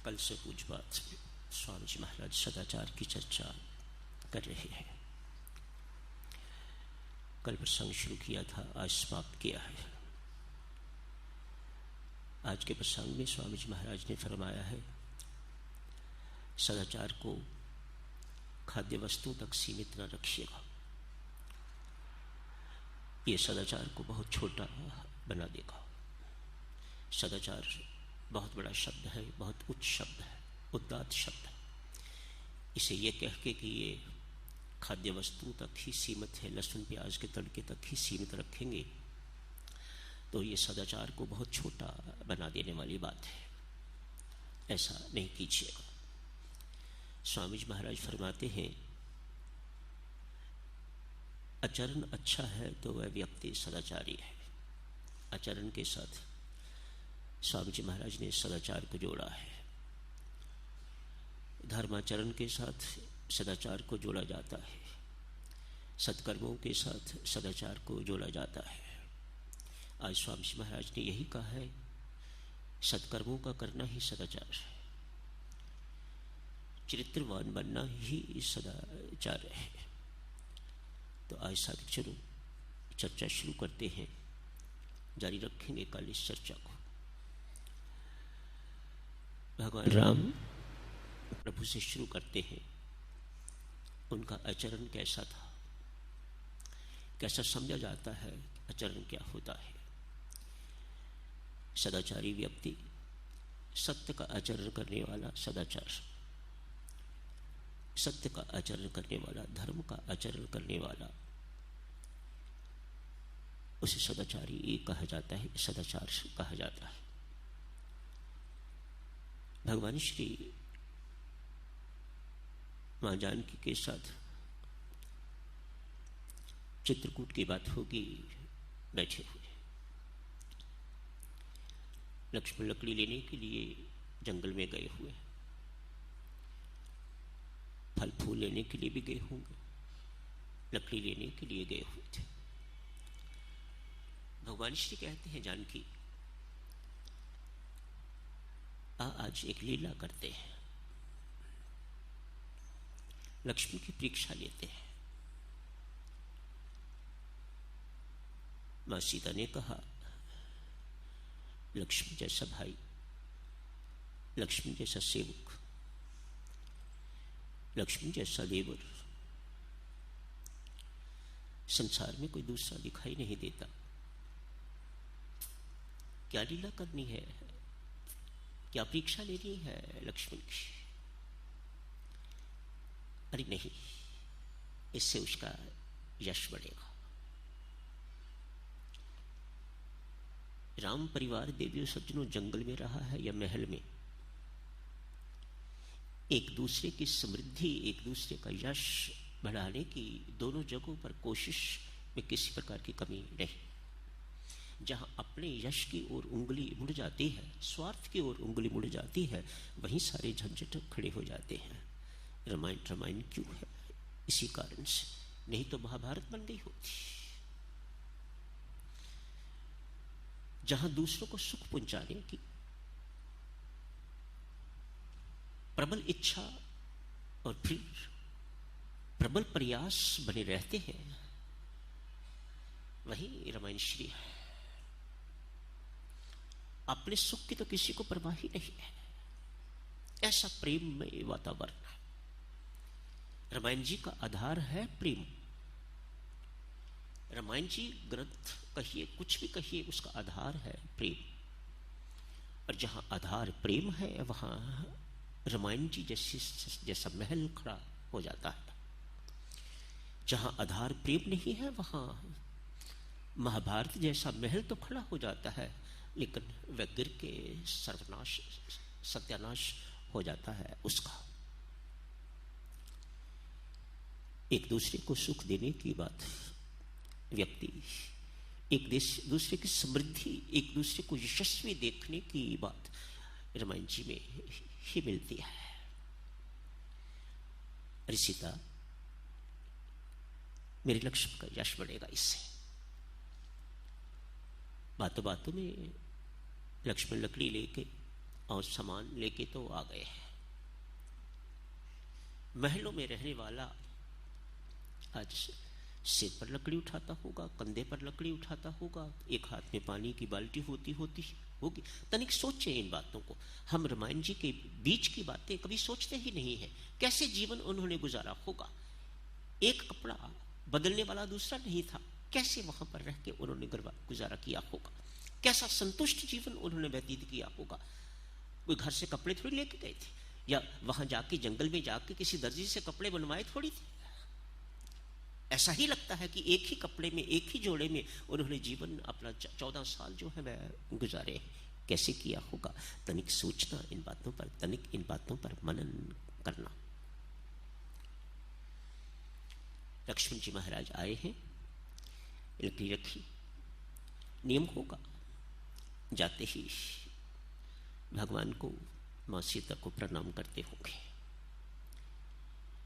कल से पूज्यपाद स्वामी जी महाराज सदाचार की चर्चा कर रहे हैं। कल प्रसंग शुरू किया था, आज समाप्त किया है। आज के प्रसंग में स्वामी जी महाराज ने फरमाया है, सदाचार को खाद्य वस्तु तक सीमित न रखिएगा, ये सदाचार को बहुत छोटा बना देगा। सदाचार बहुत बड़ा शब्द है, बहुत उच्च शब्द है, उदात्त शब्द है। इसे ये कह के कि ये खाद्य वस्तु तक ही सीमित है, लहसुन प्याज के तड़के तक ही सीमित रखेंगे, तो ये सदाचार को बहुत छोटा बना देने वाली बात है। ऐसा नहीं कीजिएगा। स्वामी जी महाराज फरमाते हैं, आचरण अच्छा है तो वह व्यक्ति सदाचारी है। आचरण के साथ स्वामी जी महाराज ने सदाचार को जोड़ा है। धर्माचरण के साथ सदाचार को जोड़ा जाता है, सत्कर्मों के साथ सदाचार को जोड़ा जाता है। आज स्वामी जी महाराज ने यही कहा है, सत्कर्मों का करना ही सदाचार है, चरित्रवान बनना ही सदाचार है। तो आज साथ चलो चर्चा शुरू करते हैं, जारी रखेंगे कल इस चर्चा को। भगवान राम प्रभु से शुरू करते हैं, उनका आचरण कैसा था, कैसा समझा जाता है, आचरण क्या होता है। सदाचारी व्यक्ति, सत्य का आचरण करने वाला सदाचार, सत्य का आचरण करने वाला, धर्म का आचरण करने वाला, उसे सदाचारी कहा जाता है, सदाचार कहा जाता है। भगवान श्री मां जानकी के साथ चित्रकूट की बात होगी, बैठे हुए लक्ष्मण लकड़ी लेने के लिए जंगल में गए हुए, फल फूल लेने के लिए भी गए होंगे, लकड़ी लेने के लिए गए हुए थे। भगवान श्री कहते हैं, जानकी आज एक लीला करते हैं, लक्ष्मी की परीक्षा लेते हैं। मां सीता ने कहा, लक्ष्मी जैसा भाई, लक्ष्मी जैसा सेवक, लक्ष्मी जैसा देवर संसार में कोई दूसरा दिखाई नहीं देता। क्या लीला करनी है, क्या परीक्षा लेनी है लक्ष्मण की? अरे नहीं, इससे उसका यश बढ़ेगा। राम परिवार देवियों सज्जनों जंगल में रहा है या महल में, एक दूसरे की समृद्धि, एक दूसरे का यश बढ़ाने की दोनों जगहों पर कोशिश में किसी प्रकार की कमी नहीं। जहां अपने यश की ओर उंगली मुड़ जाती है, स्वार्थ की ओर उंगली मुड़ जाती है, वहीं सारे झंझट खड़े हो जाते हैं। रामायण क्यों है? इसी कारण से, नहीं तो महाभारत बन गई होती। जहां दूसरों को सुख पहुंचाने की प्रबल इच्छा और फिर प्रबल प्रयास बने रहते हैं, वही रामायण श्री है। अपने सुख की तो किसी को परवाह ही नहीं है, ऐसा प्रेम में वातावरण है। रामायण जी का आधार है प्रेम। रामायण जी ग्रंथ कहिए, कुछ भी कहिए, उसका आधार है प्रेम। और जहां आधार प्रेम है, वहां रामायण जी जैसा महल खड़ा हो जाता है। जहां आधार प्रेम नहीं है, वहां महाभारत जैसा महल तो खड़ा हो जाता है, लेकिन वह गिर के सर्वनाश, सत्यानाश हो जाता है उसका। एक दूसरे को सुख देने की बात, व्यक्ति एक दूसरे की समृद्धि, एक दूसरे को यशस्वी देखने की बात रामायण जी में ही मिलती है। अरे सीता, मेरे लक्ष्मण का यश बढ़ेगा इससे। बातों बातों में लक्ष्मण लकड़ी लेके और सामान लेके तो आ गए हैं। महलों में रहने वाला आज सिर पर लकड़ी उठाता होगा, कंधे पर लकड़ी उठाता होगा, एक हाथ में पानी की बाल्टी होती होगी। तनिक सोचे इन बातों को। हम रामायण जी के बीच की बातें कभी सोचते ही नहीं है। कैसे जीवन उन्होंने गुजारा होगा। एक कपड़ा बदलने वाला दूसरा नहीं था। कैसे वहां पर रह के उन्होंने गुजारा किया होगा। कैसा संतुष्ट जीवन उन्होंने व्यतीत किया होगा। कोई घर से कपड़े थोड़ी लेके गए थे, या वहां जाके जंगल में जाके किसी दर्जी से कपड़े बनवाए थोड़ी थे। ऐसा ही लगता है कि एक ही कपड़े में, एक ही जोड़े में उन्होंने जीवन अपना 14 साल जो है वह गुजारे। कैसे किया होगा। तनिक सोचना इन बातों पर, तनिक इन बातों पर मनन करना। लक्ष्मण जी महाराज आए हैं, लकड़ी रखी। नियम होगा जाते ही भगवान को, मां सीता को प्रणाम करते होंगे।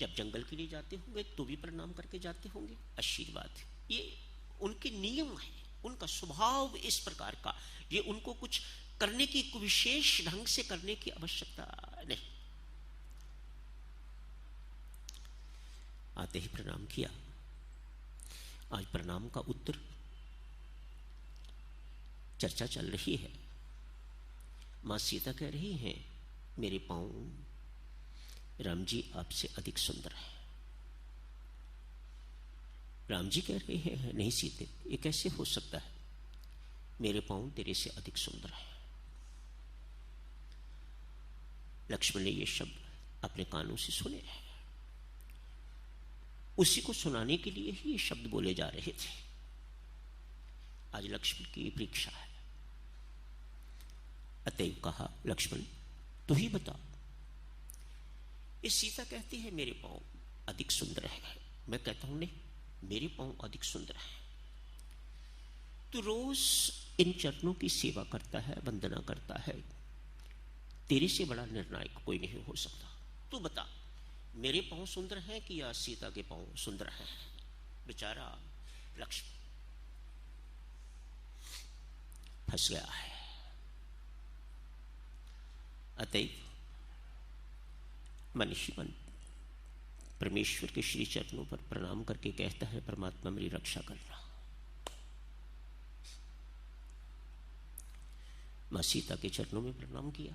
जब जंगल के लिए जाते होंगे तो भी प्रणाम करके जाते होंगे। आशीर्वाद, ये उनके नियम है, उनका स्वभाव इस प्रकार का। ये उनको कुछ करने की, विशेष ढंग से करने की आवश्यकता नहीं। आते ही प्रणाम किया। आज प्रणाम का उत्तर चर्चा चल रही है। मां सीता कह रही हैं, मेरे पांव राम जी आपसे अधिक सुंदर है। राम जी कह रहे हैं, नहीं सीते, ये कैसे हो सकता है। मेरे पांव तेरे से अधिक सुंदर है। लक्ष्मण ने ये शब्द अपने कानों से सुने हैं। उसी को सुनाने के लिए ही ये शब्द बोले जा रहे थे। आज लक्ष्मण की परीक्षा है। अतएव कहा, लक्ष्मण तू ही बता। ये सीता कहती है मेरे पांव अधिक सुंदर है। मैं कहता हूं नहीं, मेरे पांव अधिक सुंदर है। तू रोज इन चरणों की सेवा करता है, वंदना करता है। तेरे से बड़ा निर्णायक कोई नहीं हो सकता। तू बता, मेरे पांव सुंदर हैं कि या सीता के पांव सुंदर हैं। बेचारा लक्ष्मण फंस गया है। अतएव मन ही मन परमेश्वर के श्री चरणों पर प्रणाम करके कहता है, परमात्मा मेरी रक्षा करना। मां सीता के चरणों में प्रणाम किया।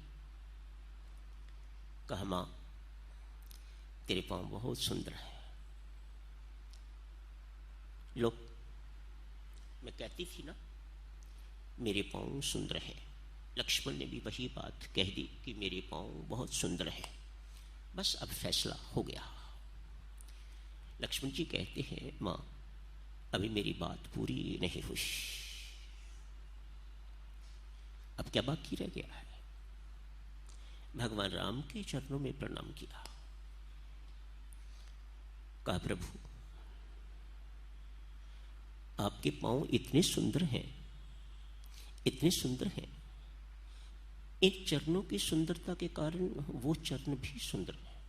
कहा, मां तेरे पांव बहुत सुंदर है। लोग, मैं कहती थी ना मेरे पांव सुंदर है। लक्ष्मण ने भी वही बात कह दी कि मेरे पांव बहुत सुंदर है। बस अब फैसला हो गया। लक्ष्मण जी कहते हैं, मां अभी मेरी बात पूरी नहीं हुई। अब क्या बाकी रह गया है। भगवान राम के चरणों में प्रणाम किया। कहा, प्रभु आपके पांव इतने सुंदर हैं, इतने सुंदर हैं। इन चरणों की सुंदरता के कारण वो चरण भी सुंदर है।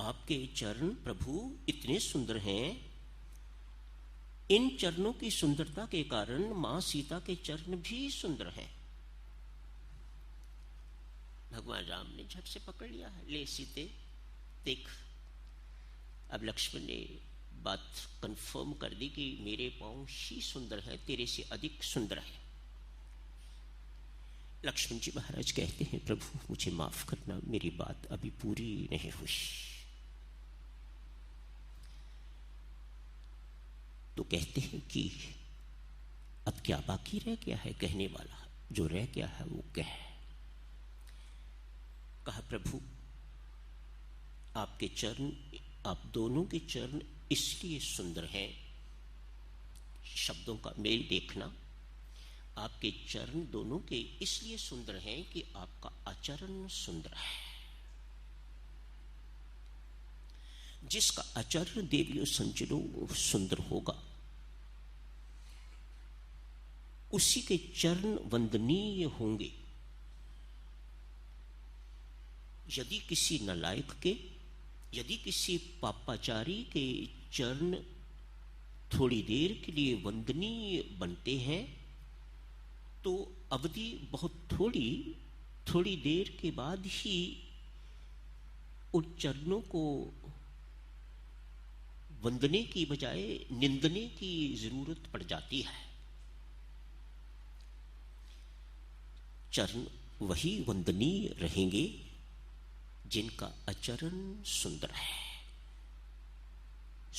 आपके चरण प्रभु इतने सुंदर हैं, इन चरणों की सुंदरता के कारण मां सीता के चरण भी सुंदर हैं। भगवान राम ने झट से पकड़ लिया है। ले सीते देख। अब लक्ष्मण ने बात कंफर्म कर दी कि मेरे पांव ही सुंदर हैं, तेरे से अधिक सुंदर है। लक्ष्मण जी महाराज कहते हैं, प्रभु मुझे माफ करना, मेरी बात अभी पूरी नहीं हुई। तो कहते हैं कि अब क्या बाकी रह गया है कहने वाला। जो रह गया है वो कह। कहा, प्रभु आपके चरण, आप दोनों के चरण इसलिए सुंदर हैं। शब्दों का मेल देखना। आपके चरण दोनों के इसलिए सुंदर हैं कि आपका आचरण सुंदर है। जिसका आचरण देवियों संचलो सुंदर होगा, उसी के चरण वंदनीय होंगे। यदि किसी नालायक के, यदि किसी पापाचारी के चरण थोड़ी देर के लिए वंदनीय बनते हैं तो अवधि बहुत थोड़ी देर के बाद ही उन चरणों को वंदने की बजाय निंदने की जरूरत पड़ जाती है। चरण वही वंदनीय रहेंगे जिनका आचरण सुंदर है।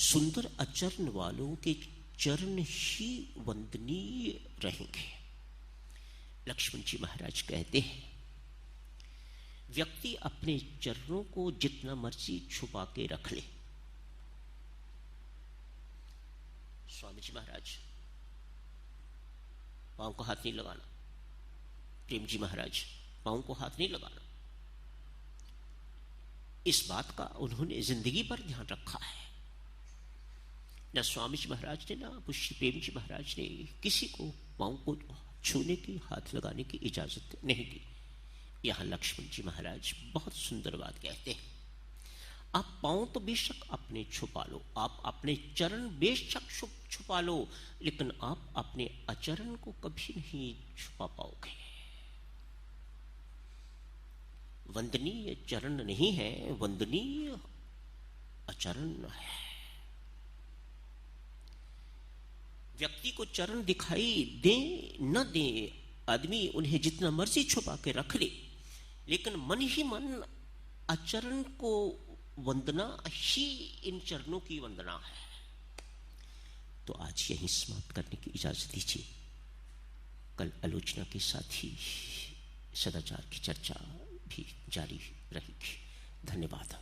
सुंदर आचरण वालों के चरण ही वंदनीय रहेंगे। लक्ष्मण जी महाराज कहते हैं, व्यक्ति अपने चरणों को जितना मर्जी छुपा के रख ले। स्वामी जी महाराज, पांव को हाथ नहीं लगाना। प्रेम जी महाराज, पांव को हाथ नहीं लगाना। इस बात का उन्होंने जिंदगी पर ध्यान रखा है। न स्वामी जी महाराज ने, ना पुष्य प्रेम जी महाराज ने किसी को पांव को छूने की, हाथ लगाने की इजाजत नहीं दी। यहां लक्ष्मण जी महाराज बहुत सुंदर बात कहते हैं, आप पांव तो बेशक अपने छुपा लो, आप अपने चरण बेशक छुपा लो, लेकिन आप अपने आचरण को कभी नहीं छुपा पाओगे। वंदनीय चरण नहीं है, वंदनीय आचरण है। व्यक्ति को चरण दिखाई दे न दे, आदमी उन्हें जितना मर्जी छुपा के रख ले, लेकिन मन ही मन आचरण को वंदना ही इन चरणों की वंदना है। तो आज यहीं समाप्त करने की इजाजत दीजिए। कल आलोचना के साथ ही सदाचार की चर्चा भी जारी रहेगी। धन्यवाद।